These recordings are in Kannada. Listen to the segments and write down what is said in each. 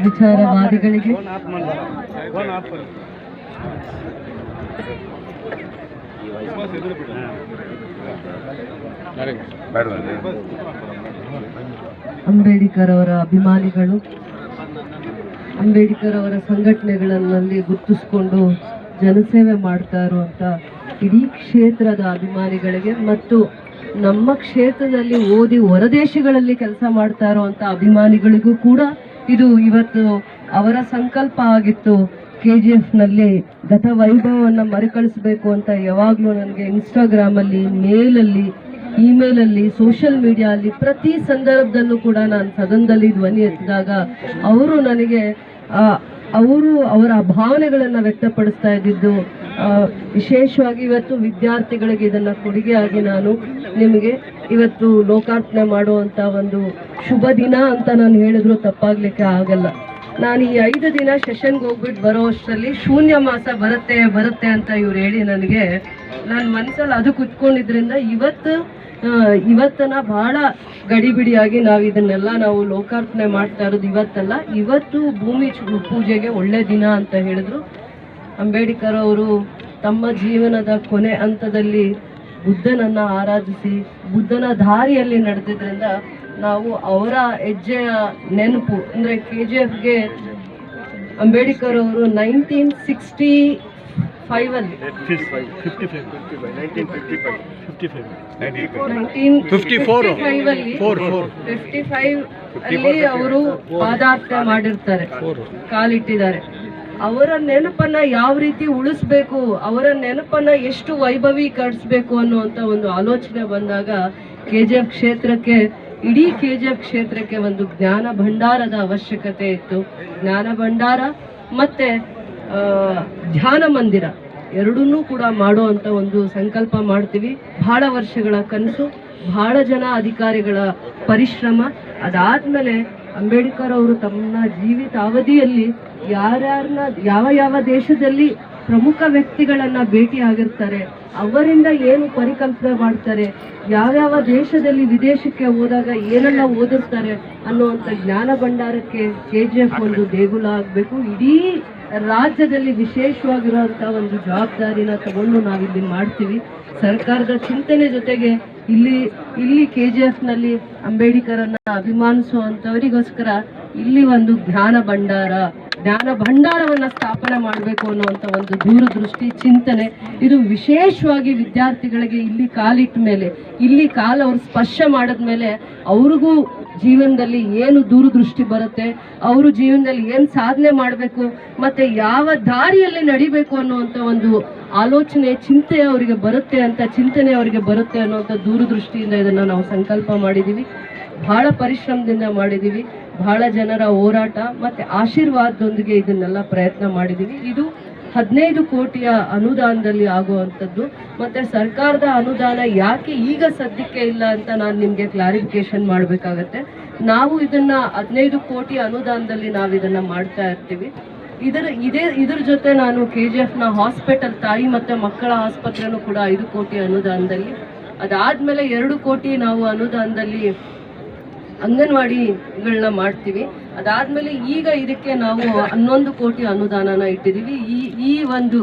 ವಿಚಾರವಾದಿಗಳಿಗೆ ಅಂಬೇಡ್ಕರ್ ಅವರ ಅಭಿಮಾನಿಗಳು, ಅಂಬೇಡ್ಕರ್ ಅವರ ಸಂಘಟನೆಗಳಲ್ಲಿ ಗುರುತಿಸಿಕೊಂಡು ಜನಸೇವೆ ಮಾಡ್ತಾ ಇರುವಂತ ಇಡೀ ಕ್ಷೇತ್ರದ ಅಭಿಮಾನಿಗಳಿಗೆ ಮತ್ತು ನಮ್ಮ ಕ್ಷೇತ್ರದಲ್ಲಿ ಓದಿ ಹೊರದೇಶಗಳಲ್ಲಿ ಕೆಲಸ ಮಾಡ್ತಾ ಇರುವಂತ ಅಭಿಮಾನಿಗಳಿಗೂ ಕೂಡ ಇದು ಇವತ್ತು ಅವರ ಸಂಕಲ್ಪ ಆಗಿತ್ತು. KGF ನಲ್ಲಿ ಗತ ವೈಭವವನ್ನು ಮರುಕಳಿಸಬೇಕು ಅಂತ ಯಾವಾಗಲೂ ನನಗೆ ಇನ್ಸ್ಟಾಗ್ರಾಮಲ್ಲಿ, ಮೇಲಲ್ಲಿ, ಇಮೇಲಲ್ಲಿ, ಸೋಷಿಯಲ್ ಮೀಡಿಯಾ ಅಲ್ಲಿ ಪ್ರತಿ ಸಂದರ್ಭದಲ್ಲೂ ಕೂಡ ನಾನು ಸದನದಲ್ಲಿ ಧ್ವನಿ ಎತ್ತಿದಾಗ ಅವರು ನನಗೆ ಅವರ ಭಾವನೆಗಳನ್ನು ವ್ಯಕ್ತಪಡಿಸ್ತಾ ಇದ್ದಿದ್ದು. ವಿಶೇಷವಾಗಿ ಇವತ್ತು ವಿದ್ಯಾರ್ಥಿಗಳಿಗೆ ಇದನ್ನು ಕೊಡುಗೆಯಾಗಿ ನಾನು ನಿಮಗೆ ಇವತ್ತು ಲೋಕಾರ್ಪಣೆ ಮಾಡುವಂಥ ಒಂದು ಶುಭ ದಿನ ಅಂತ ನಾನು ಹೇಳಿದ್ರು ತಪ್ಪಾಗ್ಲಿಕ್ಕೆ ಆಗಲ್ಲ. ನಾನು ಈ 5 ದಿನ ಸೆಷನ್ಗೆ ಹೋಗ್ಬಿಟ್ಟು ಬರೋ ಅಷ್ಟರಲ್ಲಿ ಶೂನ್ಯ ಮಾಸ ಬರುತ್ತೆ ಅಂತ ಇವ್ರು ಹೇಳಿ ನನಗೆ ನಾನು ಮನಸ್ಸಲ್ಲಿ ಅದು ಕುತ್ಕೊಂಡಿದ್ರಿಂದ ಇವತ್ತನ್ನ ಬಹಳ ಗಡಿಬಿಡಿಯಾಗಿ ನಾವು ಲೋಕಾರ್ಪಣೆ ಮಾಡ್ತಾ ಇರೋದು ಇವತ್ತಲ್ಲ. ಇವತ್ತು ಭೂಮಿ ಪೂಜೆಗೆ ಒಳ್ಳೆ ದಿನ ಅಂತ ಹೇಳಿದ್ರು. ಅಂಬೇಡ್ಕರ್ ಅವರು ತಮ್ಮ ಜೀವನದ ಕೊನೆ ಹಂತದಲ್ಲಿ ಬುದ್ಧನನ್ನ ಆರಾಧಿಸಿ ಬುದ್ಧನ ದಾರಿಯಲ್ಲಿ ನಡೆದಿದ್ರಿಂದ ನಾವು ಅವರ ಹೆಜ್ಜೆಯ ನೆನಪು ಅಂದರೆ KGFಗೆ ಅಂಬೇಡ್ಕರ್ ಅವರು 1955 ಅಲ್ಲಿ ಅವರು ಪಾದಾರ್ಪಣೆ ಮಾಡಿರ್ತಾರೆ, ಕಾಲಿಟ್ಟಿದ್ದಾರೆ. ಅವರ ನೆನಪನ್ನ ಯಾವ ರೀತಿ ಉಳಿಸ್ಬೇಕು, ಅವರ ನೆನಪನ್ನ ಎಷ್ಟು ವೈಭವೀಕರಿಸಬೇಕು ಅನ್ನುವಂಥ ಒಂದು ಆಲೋಚನೆ ಬಂದಾಗ KGF ಕ್ಷೇತ್ರಕ್ಕೆ, ಇಡೀ KGF ಕ್ಷೇತ್ರಕ್ಕೆ ಒಂದು ಜ್ಞಾನ ಭಂಡಾರದ ಅವಶ್ಯಕತೆ ಇತ್ತು. ಜ್ಞಾನ ಭಂಡಾರ ಮತ್ತೆ ಧ್ಯಾನ ಮಂದಿರ ಎರಡನ್ನೂ ಕೂಡ ಮಾಡುವಂಥ ಒಂದು ಸಂಕಲ್ಪ ಮಾಡ್ತೀವಿ. ಬಹಳ ವರ್ಷಗಳ ಕನಸು, ಬಹಳ ಜನ ಅಧಿಕಾರಿಗಳ ಪರಿಶ್ರಮ. ಅದಾದ್ಮೇಲೆ ಅಂಬೇಡ್ಕರ್ ಅವರು ತಮ್ಮ ಜೀವಿತಾವಧಿಯಲ್ಲಿ ಯಾವ ದೇಶದಲ್ಲಿ ಪ್ರಮುಖ ವ್ಯಕ್ತಿಗಳನ್ನ ಭೇಟಿ ಆಗಿರ್ತಾರೆ, ಅವರಿಂದ ಏನು ಪರಿಕಲ್ಪನೆ ಮಾಡ್ತಾರೆ, ಯಾವ್ಯಾವ ದೇಶದಲ್ಲಿ ವಿದೇಶಕ್ಕೆ ಹೋದಾಗ ಏನೆಲ್ಲ ಓದಿರ್ತಾರೆ ಅನ್ನುವಂಥ ಜ್ಞಾನ ಭಂಡಾರಕ್ಕೆ KGF ಒಂದು ದೇಗುಲ ಆಗಬೇಕು. ಇಡೀ ರಾಜ್ಯದಲ್ಲಿ ವಿಶೇಷವಾಗಿರುವಂಥ ಒಂದು ಜವಾಬ್ದಾರಿನ ತಗೊಂಡು ನಾವಿಲ್ಲಿ ಮಾಡ್ತೀವಿ. ಸರ್ಕಾರದ ಚಿಂತನೆ ಜೊತೆಗೆ ಇಲ್ಲಿ KGF ನಲ್ಲಿ ಅಂಬೇಡ್ಕರನ್ನ ಅಭಿಮಾನಿಸುವಂಥವರಿಗೋಸ್ಕರ ಇಲ್ಲಿ ಒಂದು ಜ್ಞಾನ ಭಂಡಾರವನ್ನ ಸ್ಥಾಪನೆ ಮಾಡಬೇಕು ಅನ್ನುವಂಥ ಒಂದು ದೂರದೃಷ್ಟಿ ಚಿಂತನೆ. ಇದು ವಿಶೇಷವಾಗಿ ವಿದ್ಯಾರ್ಥಿಗಳಿಗೆ ಇಲ್ಲಿ ಕಾಲಿಟ್ಟ ಮೇಲೆ, ಇಲ್ಲಿ ಅವ್ರು ಸ್ಪರ್ಶ ಮಾಡಿದ್ಮೇಲೆ ಅವ್ರಿಗೂ ಜೀವನದಲ್ಲಿ ಏನು ದೂರದೃಷ್ಟಿ ಬರುತ್ತೆ, ಅವರು ಜೀವನದಲ್ಲಿ ಏನು ಸಾಧನೆ ಮಾಡಬೇಕು ಮತ್ತೆ ಯಾವ ದಾರಿಯಲ್ಲಿ ನಡಿಬೇಕು ಅನ್ನುವಂಥ ಒಂದು ಆಲೋಚನೆ ಚಿಂತನೆ ಅವರಿಗೆ ಬರುತ್ತೆ ಅನ್ನುವಂಥ ದೂರದೃಷ್ಟಿಯಿಂದ ಇದನ್ನು ನಾವು ಸಂಕಲ್ಪ ಮಾಡಿದ್ದೀವಿ. ಬಹಳ ಪರಿಶ್ರಮದಿಂದ ಮಾಡಿದ್ದೀವಿ. ಬಹಳ ಜನರ ಹೋರಾಟ ಮತ್ತೆ ಆಶೀರ್ವಾದದೊಂದಿಗೆ ಇದನ್ನೆಲ್ಲ ಪ್ರಯತ್ನ ಮಾಡಿದ್ದೀವಿ. ಇದು 15 ಕೋಟಿಯ ಅನುದಾನದಲ್ಲಿ ಆಗುವಂಥದ್ದು. ಮತ್ತೆ ಸರ್ಕಾರದ ಅನುದಾನ ಯಾಕೆ ಈಗ ಸದ್ಯಕ್ಕೆ ಇಲ್ಲ ಅಂತ ನಾನು ನಿಮಗೆ ಕ್ಲಾರಿಫಿಕೇಶನ್ ಮಾಡಬೇಕಾಗತ್ತೆ. ನಾವು ಇದನ್ನ 15 ಕೋಟಿ ಅನುದಾನದಲ್ಲಿ ನಾವು ಇದನ್ನ ಮಾಡ್ತಾ ಇರ್ತೀವಿ. ಇದ್ರ ಜೊತೆ ನಾನು KGFನ ಹಾಸ್ಪಿಟಲ್ ತಾಯಿ ಮತ್ತು ಮಕ್ಕಳ ಆಸ್ಪತ್ರೆನೂ ಕೂಡ 5 ಕೋಟಿ ಅನುದಾನದಲ್ಲಿ, ಅದಾದಮೇಲೆ 2 ಕೋಟಿ ನಾವು ಅನುದಾನದಲ್ಲಿ ಅಂಗನವಾಡಿಗಳನ್ನ ಮಾಡ್ತೀವಿ. ಅದಾದಮೇಲೆ ಈಗ ಇದಕ್ಕೆ ನಾವು 11 ಕೋಟಿ ಅನುದಾನನ ಇಟ್ಟಿದ್ದೀವಿ. ಈ ಒಂದು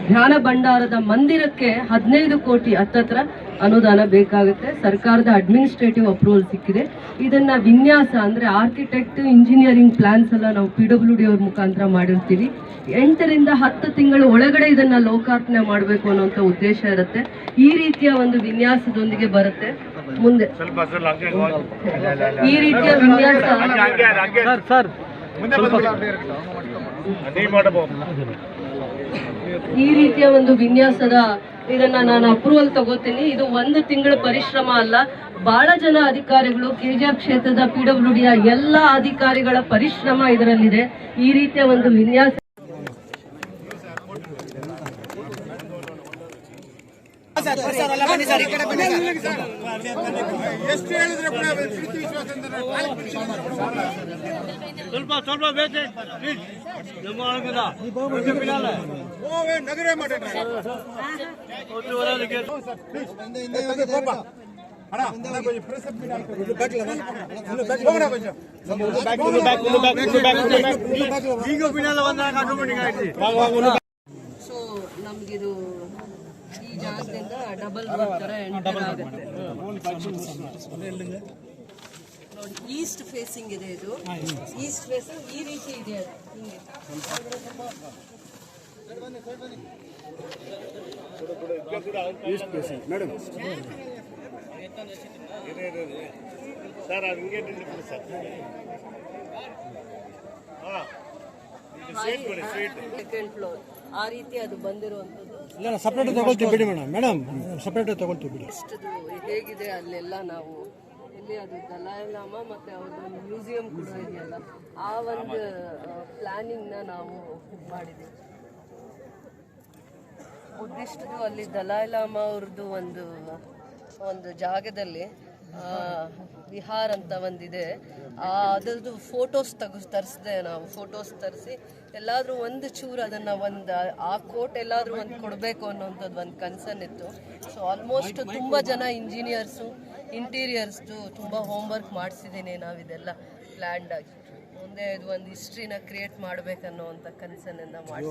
ಧ್ಯಾನ ಭಂಡಾರದ ಮಂದಿರಕ್ಕೆ 15 ಕೋಟಿ ಹತ್ತತ್ರ ಅನುದಾನ ಬೇಕಾಗುತ್ತೆ. ಸರ್ಕಾರದ ಅಡ್ಮಿನಿಸ್ಟ್ರೇಟಿವ್ ಅಪ್ರೂವಲ್ ಸಿಕ್ಕಿದೆ. ಇದನ್ನ ವಿನ್ಯಾಸ ಅಂದರೆ ಆರ್ಕಿಟೆಕ್ಟ್, ಇಂಜಿನಿಯರಿಂಗ್ ಪ್ಲಾನ್ಸ್ ಎಲ್ಲ ನಾವು PWD ಅವ್ರ ಮುಖಾಂತರ ಮಾಡಿರ್ತೀವಿ. 8 ರಿಂದ 10 ತಿಂಗಳ ಒಳಗಡೆ ಇದನ್ನ ಲೋಕಾರ್ಪಣೆ ಮಾಡಬೇಕು ಅನ್ನೋಂಥ ಉದ್ದೇಶ ಇರುತ್ತೆ. ಈ ರೀತಿಯ ಒಂದು ವಿನ್ಯಾಸದೊಂದಿಗೆ ಬರುತ್ತೆ ಮುಂದೆ. ಈ ರೀತಿಯ ವಿನ್ಯಾಸ ಈ ರೀತಿಯ ಒಂದು ವಿನ್ಯಾಸದ ಇದನ್ನ ನಾನು ಅಪ್ರೂವಲ್ ತಗೋತೀನಿ. ಇದು 1 ತಿಂಗಳ ಪರಿಶ್ರಮ ಅಲ್ಲ, ಬಹಳ ಜನ ಅಧಿಕಾರಿಗಳು, KGF ಕ್ಷೇತ್ರದ PWDಯ ಎಲ್ಲ ಅಧಿಕಾರಿಗಳ ಪರಿಶ್ರಮ ಇದರಲ್ಲಿದೆ. ಈ ರೀತಿಯ ಒಂದು ವಿನ್ಯಾಸ ಸೊ ನಮ್ಗಿದು ಈ ಜಾಗದಿಂದ ಡಬಲ್ ತರ ಎಂಟರ್ ಆಗುತ್ತೆ. ನೋಡಿ, ಈಸ್ಟ್ ಫೇಸಿಂಗ್ ಇದೆ. ಇದು ಈಸ್ಟ್ ಫೇಸಿಂಗ್ ಈ ರೀತಿ ಇದೆ. ಅದು ಹಿಂಗೆ ಮೇಡಮ್ ಸರ್ ಸೆಕೆಂಡ್ ಫ್ಲೋರ್ ಆ ರೀತಿ ಅದು ಬಂದಿರುವಂಥದ್ದು. ಇಲ್ಲ ಸಪ್ರೇಟ್ ತಗೊಳ್ತೀವಿ ಬಿಡಿ ಮೇಡಮ್ ಸಪ್ರೇಟ್ ತಗೊಳ್ತೀವಿ ಬಿಡಿ. ಹೇಗಿದೆ ಅಲ್ಲೆಲ್ಲ ನಾವು ಇಲ್ಲಿ ಅದು ದಲಾಯ್ ಲಾಮಾ ಮತ್ತು ಅವ್ರದ್ದೊಂದು ಮ್ಯೂಸಿಯಂ ಕೂಡ ಇದೆಯಲ್ಲ, ಆ ಒಂದು ಪ್ಲಾನಿಂಗ್ನ ನಾವು ಮಾಡಿದ್ದೀವಿ. ಉದ್ದಿಷ್ಟದು ಅಲ್ಲಿ ದಲಾಯ್ ಲಾಮಾ ಅವ್ರದ್ದು ಒಂದು ಜಾಗದಲ್ಲಿ ವಿಹಾರ್ ಅಂತ ಒಂದಿದೆ. ಅದರದ್ದು ಫೋಟೋಸ್ ತರಿಸಿದೆ ನಾವು. ಫೋಟೋಸ್ ತರಿಸಿ ಎಲ್ಲಾದರೂ ಒಂದು ಚೂರು ಅದನ್ನು ಆ ಕೋಟ್ ಎಲ್ಲಾದರೂ ಒಂದು ಕೊಡಬೇಕು ಅನ್ನೋಂಥದ್ದು ಒಂದು ಕನ್ಸರ್ನ್ ಇತ್ತು. ಸೊ ಆಲ್ಮೋಸ್ಟ್ ತುಂಬ ಜನ ಇಂಜಿನಿಯರ್ಸು, ಇಂಟೀರಿಯರ್ಸ್ದು ತುಂಬ ಹೋಮ್ವರ್ಕ್ ಮಾಡಿಸಿದ್ದೀನಿ ನಾವಿದೆಲ್ಲ ಪ್ಲ್ಯಾಂಡ್ ಆಗಿ. ಮುಂದೆ ಇದು ಒಂದು ಹಿಸ್ಟ್ರಿನ ಕ್ರಿಯೇಟ್ ಮಾಡಬೇಕನ್ನೋ ಅಂತ ಕನ್ಸರ್ನಿಂದ ಮಾಡಿ.